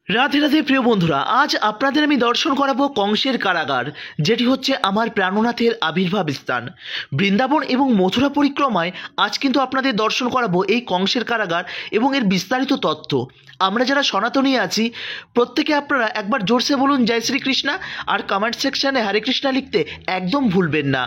রাধে রাধে প্রিয় বন্ধুরা, আজ আপনাদের আমি দর্শন করাবো কংসের কারাগার, যেটি হচ্ছে আমার প্রাণনাথের আবির্ভাব স্থান। বৃন্দাবন এবং মথুরা পরিক্রমায় আজ কিন্তু আপনাদের দর্শন করাবো এই কংসের কারাগার এবং এর বিস্তারিত তথ্য। আমরা যারা সনাতনী আছি প্রত্যেকে আপনারা একবার জোরসে বলুন জয় শ্রীকৃষ্ণা, আর কমেন্ট সেকশানে হরে কৃষ্ণা লিখতে একদম ভুলবেন না।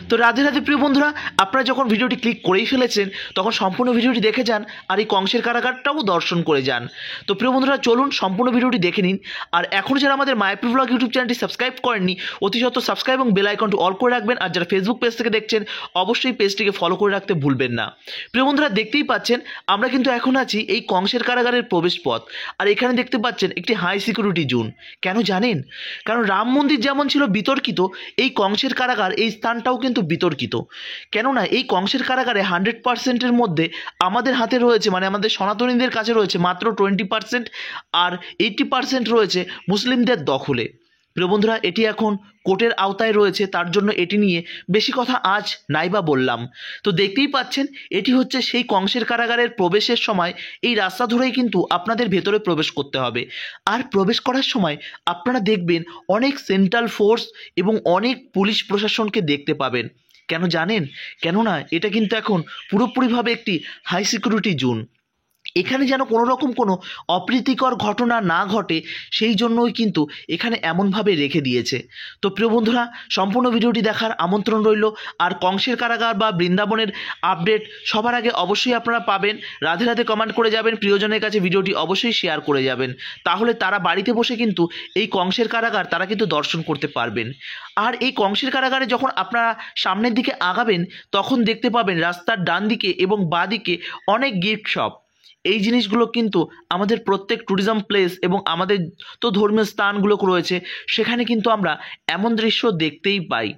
তো রাধে রাধে প্রিয় বন্ধুরা, আপনারা যখন ভিডিওটি ক্লিক করেই ফেলেছেন তখন সম্পূর্ণ ভিডিওটি দেখে যান আর এই কংসের কারাগারটাও দর্শন করে যান। তো প্রিয় বন্ধুরা চলুন সম্পূর্ণ ভিডিওটি দেখে নিন। আর এখন যারা আমাদের মায়াপুর ব্লগ ইউটিউব চ্যানেলটি সাবস্ক্রাইব করেননি অতি সত্ত্বর সাবস্ক্রাইব এবং বেল আইকনটি অল করে রাখবেন। আর যারা ফেসবুক পেজ থেকে দেখছেন অবশ্যই পেজটিকে ফলো করে রাখতে ভুলবেন না। প্রিয় বন্ধুরা দেখতেই পাচ্ছেন আমরা কিন্তু এখন আছি এই কংসের কারাগারের প্রবেশ পথ। আর এখানে দেখতে পাচ্ছেন একটি হাই সিকিউরিটি জোন। কেন জানেন? কারণ রাম মন্দির যেমন ছিল বিতর্কিত, এই কংসের কারাগার এই স্থানটাও কিন্তু বিতর্কিত। কেননা এই কংসের কারাগারে 100%-এর মধ্যে আমাদের হাতে রয়েছে, মানে আমাদের সনাতনীদের কাছে রয়েছে মাত্র 20%, আর 80% রয়েছে মুসলিমদের দখলে। প্রিয় বন্ধুরা এটি এখন কোর্টের আওতায় রয়েছে, তার জন্য এটি নিয়ে বেশি কথা আজ নাইবা বললাম। তো দেখতেই পাচ্ছেন এটি হচ্ছে সেই কংসের কারাগারের প্রবেশের সময় এই রাস্তা ধরেই কিন্তু আপনাদের ভেতরে প্রবেশ করতে হবে। আর প্রবেশ করার সময় আপনারা দেখবেন অনেক সেন্ট্রাল ফোর্স এবং অনেক পুলিশ প্রশাসনকে দেখতে পাবেন। কেন জানেন? কেননা এটা কিন্তু এখন পুরোপুরিভাবে একটি হাই সিকিউরিটি জোন। এখানে যেন কোনো রকম কোনো অপ্রীতিকর ঘটনা না ঘটে, সেই জন্যই কিন্তু এখানে এমনভাবে রেখে দিয়েছে। তো প্রিয় বন্ধুরা সম্পূর্ণ ভিডিওটি দেখার আমন্ত্রণ রইল। আর কংসের কারাগার বা বৃন্দাবনের আপডেট সবার আগে অবশ্যই আপনারা পাবেন। রাধে রাধে কমেন্ট করে যাবেন, প্রিয়জনের কাছে ভিডিওটি অবশ্যই শেয়ার করে যাবেন, তাহলে তারা বাড়িতে বসে কিন্তু এই কংসের কারাগার তারা কিন্তু দর্শন করতে পারবেন। আর এই কংসের কারাগারে যখন আপনারা সামনের দিকে আগাবেন তখন দেখতে পাবেন রাস্তার ডান দিকে এবং বাঁ দিকে অনেক গিফট শপ। এই জিনিসগুলো কিন্তু আমাদের প্রত্যেক ট্যুরিজম প্লেস এবং আমাদের তো ধর্মীয় স্থানগুলো রয়েছে সেখানে কিন্তু আমরা এমন দৃশ্য দেখতেই পাই।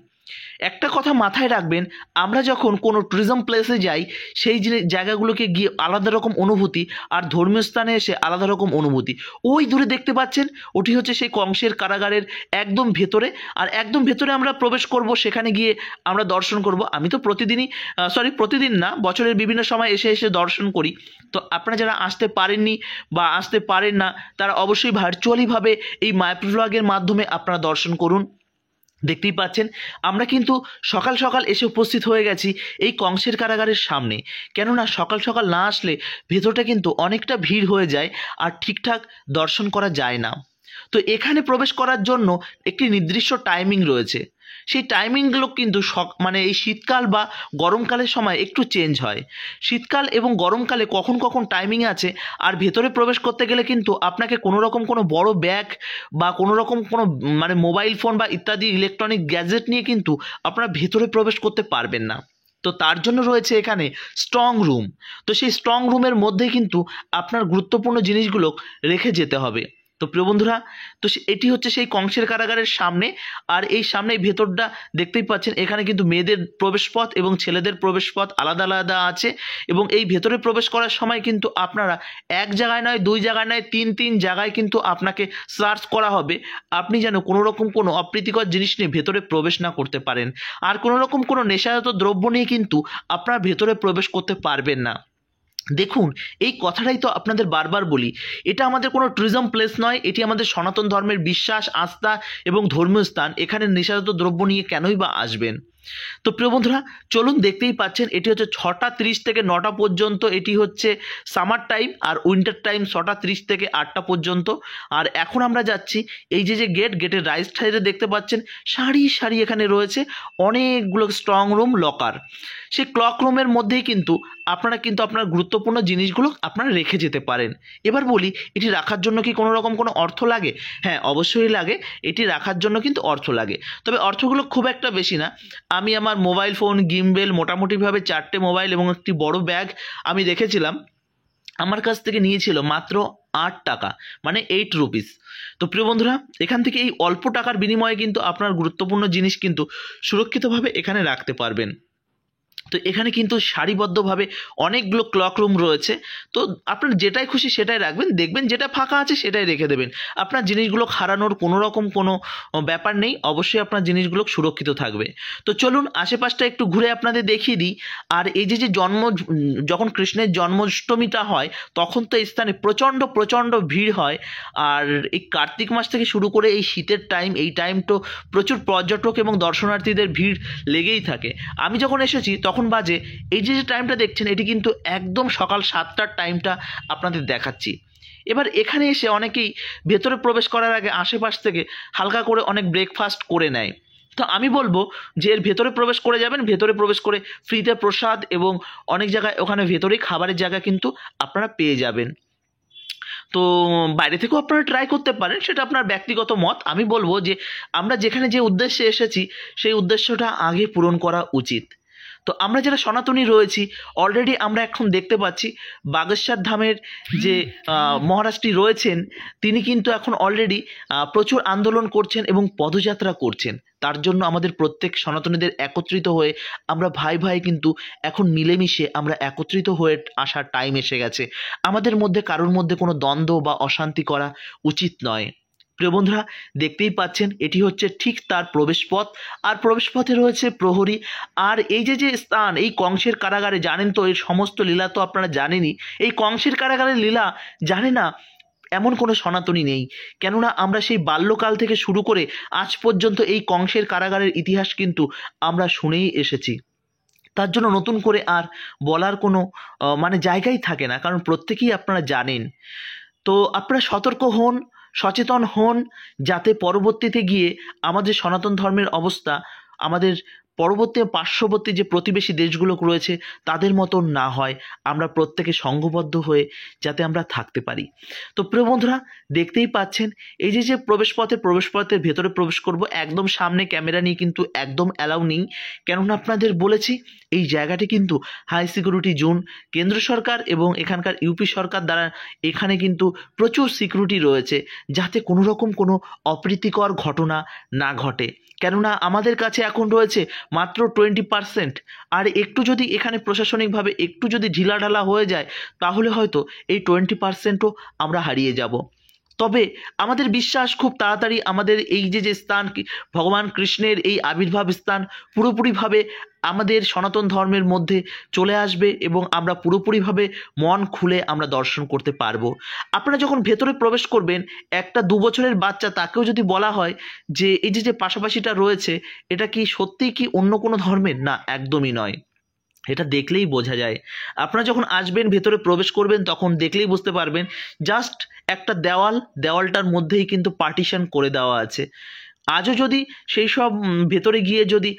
একটা কথা মাথায় রাখবেন, আমরা যখন কোনো ট্যুরিজম প্লেসে যাই সেই জায়গাগুলোকে গিয়ে আলাদা রকম অনুভূতি, আর ধর্মীয় স্থানে এসে আলাদা রকম অনুভূতি। ওই দূরে দেখতে পাচ্ছেন ওটি হচ্ছে সেই কংসের কারাগারের একদম ভেতরে। আর একদম ভেতরে আমরা প্রবেশ করব, সেখানে গিয়ে আমরা দর্শন করব। আমি তো প্রতিদিন না, বছরের বিভিন্ন সময় এসে এসে দর্শন করি। তো আপনারা যারা আসতে পারেননি বা আসতে পারেন না তারা অবশ্যই ভার্চুয়ালিভাবে এই মায়াপুর ব্লগের মাধ্যমে আপনারা দর্শন করুন। দেখতেই পাচ্ছেন আমরা কিন্তু সকাল সকাল এসে উপস্থিত হয়ে গেছি এই কংসের কারাগারের সামনে। কেননা সকাল সকাল না আসলে ভেতরটা কিন্তু অনেকটা ভিড় হয়ে যায় আর ঠিকঠাক দর্শন করা যায় না। তো এখানে প্রবেশ করার জন্য একটি নির্দিষ্ট টাইমিং রয়েছে। সেই টাইমিংগুলো কিন্তু এই শীতকাল বা গরমকালের সময় একটু চেঞ্জ হয়। শীতকাল এবং গরমকালে কখন কখন টাইমিং আছে। আর ভেতরে প্রবেশ করতে গেলে কিন্তু আপনাকে কোনো রকম কোনো বড় ব্যাগ বা কোনো রকম কোনো মোবাইল ফোন বা ইত্যাদি ইলেকট্রনিক গ্যাজেট নিয়ে কিন্তু আপনারা ভেতরে প্রবেশ করতে পারবেন না। তো তার জন্য রয়েছে এখানে স্ট্রং রুম। তো সেই স্ট্রং রুমের মধ্যে কিন্তু আপনার গুরুত্বপূর্ণ জিনিসগুলো রেখে যেতে হবে। তো প্রিয় বন্ধুরা এটি হচ্ছে সেই কংসের কারাগারের সামনে। আর এই সামনে ভেতরটা দেখতেই পাচ্ছেন এখানে কিন্তু মেয়েদের প্রবেশ পথ এবং ছেলেদের প্রবেশ পথ আলাদা আলাদা আছে। এবং এই ভেতরে প্রবেশ করার সময় কিন্তু আপনারা এক জায়গায় নয়, দুই জায়গায় নয়, তিন জায়গায় কিন্তু আপনাকে সার্চ করা হবে, আপনি যেন কোনো রকম কোনো অপ্রীতিকর জিনিস নিয়ে ভেতরে প্রবেশ না করতে পারেন। আর কোনো রকম কোনো নেশাজাত দ্রব্য নিয়ে কিন্তু আপনারা ভেতরে প্রবেশ করতে পারবেন না। দেখুন এই কথাটাই তো আপনাদের বারবার বলি, এটা আমাদের কোনো ট্যুরিজম প্লেস নয়, এটি আমাদের সনাতন ধর্মের বিশ্বাস, আস্থা এবং ধর্মীয় স্থান। এখানে নেশাজাত দ্রব্য নিয়ে কেনই বা আসবেন? তো প্রিয় বন্ধুরা চলুন, দেখতেই পাচ্ছেন এটি হচ্ছে 6টা 30 থেকে 9টা পর্যন্ত, এটি হচ্ছে সামার টাইম। আর উইন্টার টাইম 6টা 30 থেকে 8টা পর্যন্ত। আর এখন আমরা যাচ্ছি এই যে গেটের রাইট সাইডে দেখতে পাচ্ছেন সারি সারি এখানে রয়েছে অনেকগুলো স্ট্রং রুম, লকার। সেই ক্লক রুমের মধ্যেই কিন্তু আপনার গুরুত্বপূর্ণ জিনিসগুলো আপনারা রেখে যেতে পারেন। এবার বলি এটি রাখার জন্য কি কোনো রকম কোনো অর্থ লাগে? হ্যাঁ অবশ্যই লাগে, এটি রাখার জন্য কিন্তু অর্থ লাগে, তবে অর্থগুলো খুব একটা বেশি না। আমি আমার মোবাইল ফোন, গিম্বেল, মোটামুটিভাবে 4টে মোবাইল এবং একটি বড় ব্যাগ আমি রেখেছিলাম। আমার কাছ থেকে নিয়েছিল মাত্র 8 টাকা, মানে 8 রুপিস। তো প্রিয় বন্ধুরা এখান থেকে এই অল্প টাকার বিনিময়ে কিন্তু আপনার গুরুত্বপূর্ণ জিনিস কিন্তু সুরক্ষিতভাবে এখানে রাখতে পারবেন। তো এখানে কিন্তু সারিবদ্ধভাবে অনেকগুলো ক্লক রুম রয়েছে। তো আপনার যেটাই খুশি সেটাই রাখবেন, দেখবেন যেটা ফাঁকা আছে সেটাই রেখে দেবেন। আপনার জিনিসগুলো হারানোর কোনো রকম কোনো ব্যাপার নেই, অবশ্যই আপনার জিনিসগুলো সুরক্ষিত থাকবে। তো চলুন আশেপাশটা একটু ঘুরে আপনাদের দেখিয়ে দিই। আর এই যে যখন কৃষ্ণের জন্মাষ্টমীটা হয় তখন তো এই স্থানে প্রচণ্ড প্রচণ্ড ভিড় হয়। আর এই কার্তিক মাস থেকে শুরু করে এই শীতের টাইম, এই টাইম তো প্রচুর পর্যটক এবং দর্শনার্থীদের ভিড় লেগেই থাকে। আমি যখন এসেছি তখন বাজে, এই যে টাইমটা দেখছেন এটি কিন্তু একদম সকাল 7টার টাইমটা আপনাদের দেখাচ্ছি। এবার এখানে এসে অনেকেই ভেতরে প্রবেশ করার আগে আশেপাশ থেকে হালকা করে অনেক ব্রেকফাস্ট করে নেয়। তো আমি বলবো যে এর ভেতরে প্রবেশ করে যাবেন, ভেতরে প্রবেশ করে ফ্রিতে প্রসাদ এবং অনেক জায়গায় ওখানে ভেতরেই খাবারের জায়গা কিন্তু আপনারা পেয়ে যাবেন। তো বাইরে থেকেও আপনারা ট্রাই করতে পারেন, সেটা আপনার ব্যক্তিগত মত। আমি বলবো যে আমরা যেখানে যে উদ্দেশ্যে এসেছি সেই উদ্দেশ্যটা আগে পূরণ করা উচিত। তো আমরা যারা সনাতনী রয়েছি অলরেডি আমরা এখন দেখতে পাচ্ছি বাগেশ্বর ধামের যে মহারাজটি রয়েছেন তিনি কিন্তু এখন অলরেডি প্রচুর আন্দোলন করছেন এবং পদযাত্রা করছেন। তার জন্য আমাদের প্রত্যেক সনাতনীদের একত্রিত হয়ে আমরা ভাই ভাই কিন্তু এখন মিলেমিশে আমরা একত্রিত হয়ে আসার টাইম এসে গেছে। আমাদের মধ্যে কারোর মধ্যে কোনো দ্বন্দ্ব বা অশান্তি করা উচিত নয়। প্রিয় বন্ধুরা, দেখতেই পাচ্ছেন এটি হচ্ছে ঠিক তার প্রবেশপথ। আর প্রবেশপথে রয়েছে প্রহরী। আর এই যে যে স্থান, এই কংসের কারাগারে, জানেন তো এর সমস্ত লীলা তো আপনারা জানেনই। এই কংসের কারাগারের লীলা জানে না এমন কোনো সনাতনী নেই, কেননা আমরা সেই বাল্যকাল থেকে শুরু করে আজ পর্যন্ত এই কংসের কারাগারের ইতিহাস কিন্তু আমরা শুনেই এসেছি। তার জন্য নতুন করে আর বলার কোনো মানে জায়গাই থাকে না, কারণ প্রত্যেকেই আপনারা জানেন। তো আপনারা সতর্ক হন, সচেতন হন, যাতে পরবর্তীতে গিয়ে আমাদের সনাতন ধর্মের অবস্থা আমাদের পরবর্তী পার্শ্ববর্তী যে প্রতিবেশী দেশগুলো রয়েছে তাদের মতন না হয়। আমরা প্রত্যেকে সংঘবদ্ধ হয়ে যাতে আমরা থাকতে পারি। তো প্রিয় বন্ধুরা, দেখতেই পাচ্ছেন এই যে যে প্রবেশপথের ভেতরে প্রবেশ করব, একদম সামনে ক্যামেরা নিয়ে কিন্তু একদম অ্যালাউ নেই, কেননা আপনাদের বলেছি এই জায়গাটি কিন্তু হাই সিকিউরিটি জোন। কেন্দ্র সরকার এবং এখানকার ইউপি সরকার দ্বারা এখানে কিন্তু প্রচুর সিকিউরিটি রয়েছে, যাতে কোনো রকম কোনো অপ্রীতিকর ঘটনা না ঘটে। কেননা আমাদের কাছে এখন রয়েছে মাত্র 20%। আর একটু যদি এখানে প্রশাসনিকভাবে একটু যদি ঢিলাঢালা হয়ে যায় তাহলে হয়তো এই 20%ও আমরা হারিয়ে যাব। তবে আমাদের বিশ্বাস খুব তাড়াতাড়ি আমাদের এই যে যে স্থান ভগবান কৃষ্ণের এই আবির্ভাব স্থান পুরোপুরিভাবে আমাদের সনাতন ধর্মের মধ্যে চলে আসবে এবং আমরা পুরোপুরিভাবে মন খুলে আমরা দর্শন করতে পারবো। আপনারা যখন ভেতরে প্রবেশ করবেন, একটা 2 বছরের বাচ্চা তাকেও যদি বলা হয় যে এই যে যে পাশাপাশিটা রয়েছে এটা কি সত্যিই কি অন্য কোনো ধর্মের? না, একদমই নয়। এটা দেখলেই বোঝা যায়। আপনারা যখন আসবেন ভেতরে প্রবেশ করবেন তখন দেখলেই বুঝতে পারবেন, জাস্ট একটা দেওয়ালটার মধ্যেই কিন্তু পার্টিশন করে দেওয়া আছে। আজও যদি সেই সব ভেতরে গিয়ে যদি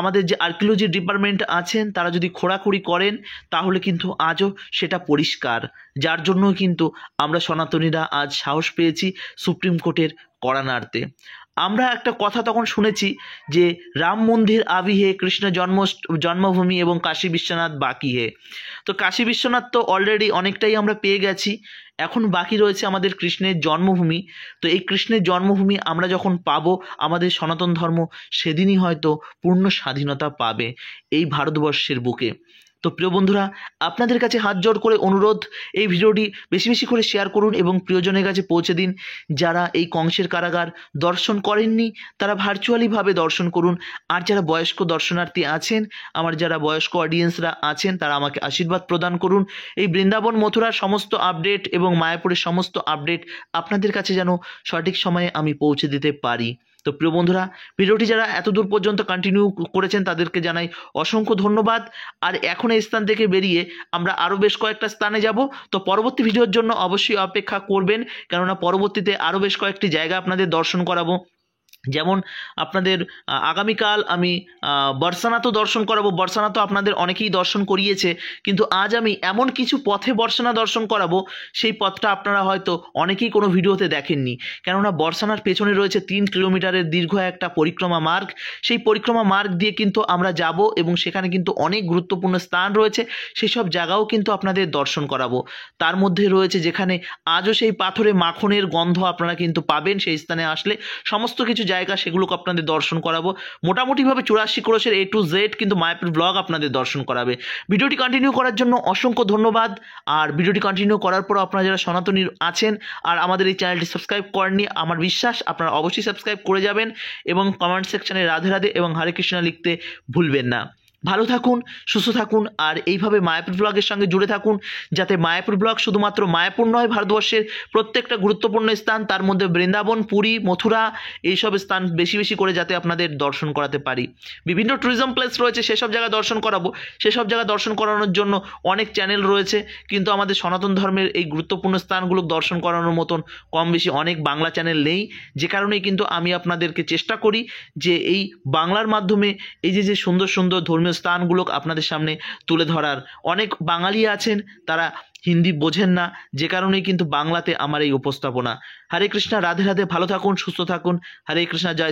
আমাদের যে আর্কিওলজি ডিপার্টমেন্ট আছেন তারা যদি খোঁড়াখুড়ি করেন তাহলে কিন্তু আজও সেটা পরিষ্কার। যার জন্য কিন্তু আমরা সনাতনীরা আজ সাহস পেয়েছি সুপ্রিম কোর্টের কড়া নাড়তে। আমরা একটা কথা তখন শুনেছি যে রাম মন্দির আবি হে, কৃষ্ণ জন্মভূমি এবং কাশী বিশ্বনাথ বাকি হে। তো কাশী বিশ্বনাথ তো অলরেডি অনেকটাই আমরা পেয়ে গেছি, এখন বাকি রয়েছে আমাদের কৃষ্ণের জন্মভূমি। তো এই কৃষ্ণের জন্মভূমি আমরা যখন পাবো আমাদের সনাতন ধর্ম সেদিনই হয়তো পূর্ণ স্বাধীনতা পাবে এই ভারতবর্ষের বুকে। তো প্রিয় বন্ধুরা, আপনাদের কাছে হাত জোড় করে অনুরোধ, এই ভিডিওটি বেশি বেশি করে শেয়ার করুন এবং প্রিয়জনের কাছে পৌঁছে দিন। যারা এই কংসের কারাগার দর্শন করেননি তারা ভার্চুয়ালিভাবে দর্শন করুন। আর যারা বয়স্ক দর্শনার্থী আছেন, আমার যারা বয়স্ক অডিয়েন্সরা আছেন তারা আমাকে আশীর্বাদ প্রদান করুন। এই বৃন্দাবন মথুরার সমস্ত আপডেট এবং মায়াপুরের সমস্ত আপডেট আপনাদের কাছে যেন সঠিক সময়ে আমি পৌঁছে দিতে পারি। তো প্রিয় বন্ধুরা, ভিডিওটি যারা এত দূর পর্যন্ত কন্টিনিউ করেছেন তাদেরকে জানাই অসংখ্য ধন্যবাদ। আর এখন এই স্থান থেকে বেরিয়ে আমরা আরও বেশ কয়েকটা স্থানে যাব। তো পরবর্তী ভিডিওর জন্য অবশ্যই অপেক্ষা করবেন, কেননা পরবর্তীতে আরও বেশ কয়েকটি জায়গা আপনাদের দর্শন করাবো। যেমন আপনাদের আগামীকাল আমি বর্ষানাথও দর্শন করাবো। বর্ষানাথও আপনাদের অনেকেই দর্শন করিয়েছে, কিন্তু আজ আমি এমন কিছু পথে বর্ষানা দর্শন করাবো সেই পথটা আপনারা হয়তো অনেকেই কোনো ভিডিওতে দেখেননি। কেননা বর্ষানার পেছনে রয়েছে 3 কিলোমিটারের দীর্ঘ একটা পরিক্রমা মার্গ। সেই পরিক্রমা মার্গ দিয়ে কিন্তু আমরা যাব এবং সেখানে কিন্তু অনেক গুরুত্বপূর্ণ স্থান রয়েছে, সেই সব জায়গাও কিন্তু আপনাদের দর্শন করাবো। তার মধ্যে রয়েছে যেখানে আজও সেই পাথরে মাখনের গন্ধ আপনারা কিন্তু পাবেন সেই স্থানে আসলে। সমস্ত কিছু জায়গা সেগুলোকে আপনাদের দর্শন করাবো। মোটামুটিভাবে 84 ক্রোশের A to Z কিন্তু মায়াপুর ব্লগ আপনাদের দর্শন করাবে। ভিডিওটি কন্টিনিউ করার জন্য অসংখ্য ধন্যবাদ। আর ভিডিওটি কন্টিনিউ করার পর আপনারা যারা সনাতনী আছেন আর আমাদের এই চ্যানেলটি সাবস্ক্রাইব করেননি, আমার বিশ্বাস আপনারা অবশ্যই সাবস্ক্রাইব করে যাবেন এবং কমেন্ট সেকশনে রাধে রাধে এবং হরে কৃষ্ণ লিখতে ভুলবেন না। ভালো থাকুন, সুস্থ থাকুন আর এইভাবে মায়াপুর ব্লগের সঙ্গে জুড়ে থাকুন, যাতে মায়াপুর ব্লগ শুধুমাত্র মায়াপুর নয়, ভারতবর্ষের প্রত্যেকটা গুরুত্বপূর্ণ স্থান, তার মধ্যে বৃন্দাবন, পুরী, মথুরা এইসব স্থান বেশি বেশি করে যাতে আপনাদের দর্শন করাতে পারি। বিভিন্ন ট্যুরিজম প্লেস রয়েছে, সেসব জায়গা দর্শন করাবো। সেসব জায়গা দর্শন করানোর জন্য অনেক চ্যানেল রয়েছে, কিন্তু আমাদের সনাতন ধর্মের এই গুরুত্বপূর্ণ স্থানগুলো দর্শন করানোর মতন কম বেশি অনেক বাংলা চ্যানেল নেই। যে কারণেই কিন্তু আমি আপনাদেরকে চেষ্টা করি যে এই বাংলার মাধ্যমে এই যে সুন্দর সুন্দর ধর্মীয় স্থানগুলো আপনাদের সামনে তুলে ধরার। অনেক বাঙালি আছেন তারা হিন্দি বোঝেন না, যে কারণেই কিন্তু বাংলাতে আমার এই উপস্থাপনা। হরে কৃষ্ণা, রাধে রাধে, ভালো থাকুন, সুস্থ থাকুন। হরে কৃষ্ণা, জয়।